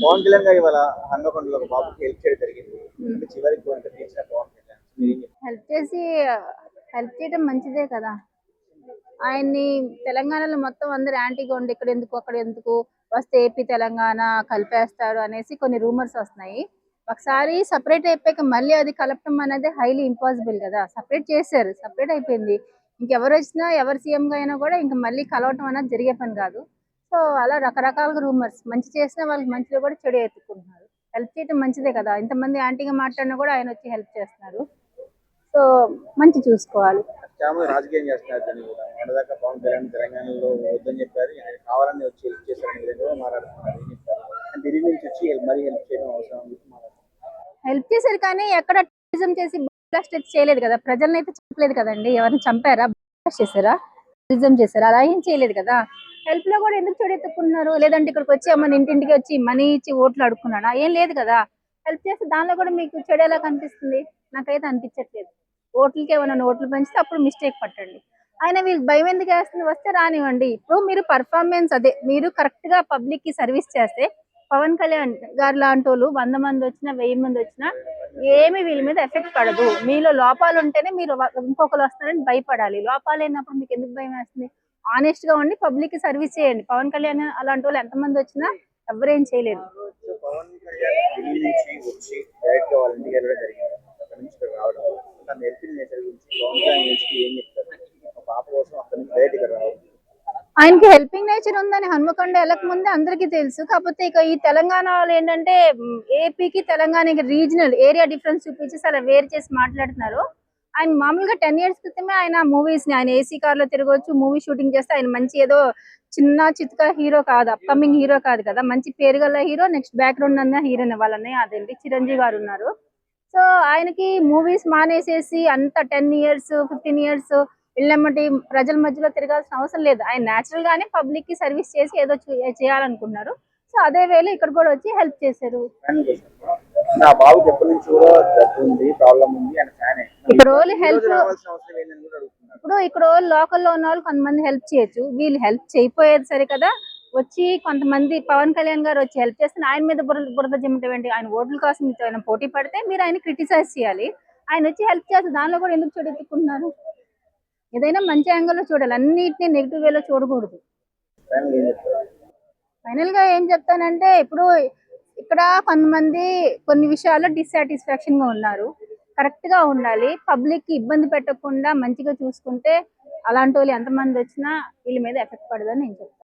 పవన్ కళ్యాణ్ గారు ఇవాళ హన్మకొండలో ఒక బాబుకి హెల్ప్ చేయడం జరిగింది. అంటే చివరికి వంట తీసిన పవన్ కళ్యాణ్ హెల్ప్ చేసి హెల్ప్ చేయడం మంచిదే కదా. ఆయన్ని తెలంగాణలో మొత్తం అందరు యాంటీగా ఉండి ఇక్కడ ఎందుకు అక్కడ ఎందుకు వస్తే ఏపీ తెలంగాణ కలిపేస్తాడు అనేసి కొన్ని రూమర్స్ వస్తున్నాయి. ఒకసారి సపరేట్ అయిపోయాక మళ్ళీ అది కలపడం అనేది హైలీ ఇంపాసిబుల్ కదా. సపరేట్ చేశారు, సపరేట్ అయిపోయింది. ఇంకెవరు వచ్చినా ఎవరు సీఎంగా అయినా కూడా ఇంకా మళ్ళీ కలవటం అనేది జరిగే పని కాదు. సో అలా రకరకాలుగా రూమర్స్, మంచి చేసిన వాళ్ళకి మంచిలో కూడా చెడు ఎత్తుకుంటున్నారు. హెల్ప్ చేయడం మంచిదే కదా. ఇంతమంది యాంటీగా మాట్లాడినా కూడా ఆయన వచ్చి హెల్ప్ చేస్తున్నారు. సో మంచి చూసుకోవాలి. చాలా మంది రాజకీయం చేస్తున్నారు. దాన్ని కూడా మొన్నదాకా పవన్ కళ్యాణ్ తెలంగాణలో వద్దని చెప్పారు, ఆయన కావాలని వచ్చి హెల్ప్ చేశారని విధంగా కూడా మాట్లాడుతున్నారు. ఏం చెప్తారు? అంటే ఢిల్లీ నుంచి వచ్చి మరీ హెల్ప్ చేయడం అవసరం అని చెప్పి మాట్లాడుతున్నారు. హెల్ప్ చేశారు కానీ ఎక్కడ టెర్రరిజం చేసి బ్లాస్ట్ చేయలేదు కదా. ప్రజల్ని అయితే చంపలేదు కదండి. ఎవరిని చంపారా, బ్లాస్ట్ చేశారా, టెర్రరిజం చేశారా? అలా ఏం చేయలేదు కదా. హెల్ప్ లో కూడా ఎందుకు చెడెత్తుకున్నారు? లేదంటే ఇక్కడికి వచ్చి మన ఇంటింటికి వచ్చి మనీ ఇచ్చి ఓట్లు అడుక్కున్నాడా? ఏం లేదు కదా. హెల్ప్ చేస్తే దానిలో కూడా మీకు చెడు ఎలా కనిపిస్తుంది? నాకైతే అనిపించట్లేదు. ఓట్లకి ఏమైనా ఓట్లు పెంచితే అప్పుడు మిస్టేక్ పట్టండి. ఆయన వీళ్ళు భయం ఎందుకు వేస్తుంది? వస్తే రానివ్వండి. ఇప్పుడు మీరు పర్ఫార్మెన్స్ అదే, మీరు కరెక్ట్ గా పబ్లిక్ కి సర్వీస్ చేస్తే పవన్ కళ్యాణ్ గారు లాంటి వాళ్ళు 100 మంది వచ్చినా 1000 మంది వచ్చినా ఏమి వీళ్ళ మీద ఎఫెక్ట్ పడదు. మీలో లోపాలు ఉంటేనే మీరు ఇంకొకరు వస్తారని భయపడాలి. లోపాలు లేనప్పుడు మీకు ఎందుకు భయం వేస్తుంది? ఆనెస్ట్ గా ఉండి పబ్లిక్ కి సర్వీస్ చేయండి. పవన్ కళ్యాణ్ అలాంటి వాళ్ళు ఎంతమంది వచ్చినా ఎవరేం చేయలేరు. సో పవన్ కళ్యాణ్ ఢిల్లీ నుంచి వచ్చి డైరెక్ట్ గా వాళ్ళ ఇంటికి వెళ్ళడం జరిగింది. అక్కడ నుంచి ఇక్కడ రావడం తన హెల్పింగ్ నేచర్ గురించి పవన్ కళ్యాణ్ గురించి ఏం చెప్తారు? ఒక పాప కోసం అక్కడ నుంచి డైరెక్ట్ ఇక్కడ రావడం. ఆయనకి హెల్పింగ్ నేచర్ ఉందని హన్మకొండ వెళ్ళక ముందే అందరికీ తెలుసు. కాకపోతే ఇక ఈ తెలంగాణ వాళ్ళు ఏంటంటే ఏపీకి తెలంగాణకి రీజనల్ ఏరియా డిఫరెన్స్ చూపించేసి అలా వేరు చేసి మాట్లాడుతున్నారు. ఆయన మామూలుగా 10 years క్రితమే ఆయన మూవీస్ ని ఆయన ఏసీ కార్ లో తిరగవచ్చు, మూవీ షూటింగ్ చేస్తే ఆయన మంచి ఏదో చిన్న చిత్క హీరో కాదు, అప్కమింగ్ హీరో కాదు కదా. మంచి పేరు గల హీరో. నెక్స్ట్ బ్యాక్గ్రౌండ్ అన్న హీరోయిన్ వాళ్ళనే అదేంటి చిరంజీవి గారు ఉన్నారు. సో ఆయనకి మూవీస్ మానేసేసి అంత 10 years 15 years ఇళ్ళమ్మటి ప్రజల మధ్యలో తిరగాల్సిన అవసరం లేదు. ఆయన నేచురల్ గానే పబ్లిక్ కి సర్వీస్ చేసి ఏదో చేయాలనుకున్నారు. సో అదే వేళ ఇక్కడ కూడా వచ్చి హెల్ప్ చేశారు. నా బాబుకి ఎప్పటి నుంచి కూడా జబ్బు ఉంది, ప్రాబ్లం ఉంది, ఆయన ఫ్యానే. ఇక్కడ వాళ్ళు హెల్ప్, రావాల్సిన అవసరం ఏందని కూడా అడుగుతున్నారు. ఇప్పుడు ఇక్కడ లోకల్లో ఉన్న వాళ్ళు కొంతమంది హెల్ప్ చేయొచ్చు. వీళ్ళు హెల్ప్ చేయకపోయేది సరే కదా. వచ్చి కొంతమంది పవన్ కళ్యాణ్ గారు వచ్చి హెల్ప్ చేస్తే ఆయన మీద బురద జిమ్మటం ఏంటి? ఆయన ఓట్ల కోసం మీతో ఆయన పోటీ పడితే మీరు ఆయన క్రిటిసైజ్ చేయాలి. ఆయన వచ్చి హెల్ప్ చేస్తే దానిలో కూడా ఎందుకు చెడెత్తుకుంటున్నారు? ఏదైనా మంచి యాంగిల్లో చూడాలి, అన్నిటినీ నెగిటివ్ వేలో చూడకూడదు. ఫైనల్ ఏం చెప్తారు? ఫైనల్ గా ఏం చెప్తానంటే ఇప్పుడు ఇక్కడ కొంతమంది కొన్ని విషయాల్లో డిస్సాటిస్ఫాక్షన్ గా ఉన్నారు. కరెక్ట్ గా ఉండాలి. పబ్లిక్ కి ఇబ్బంది పెట్టకుండా మంచిగా చూసుకుంటే అలాంటి వాళ్ళు ఎంతమంది వచ్చినా వీళ్ళ మీద ఎఫెక్ట్ పడదని నేను చెప్తాను.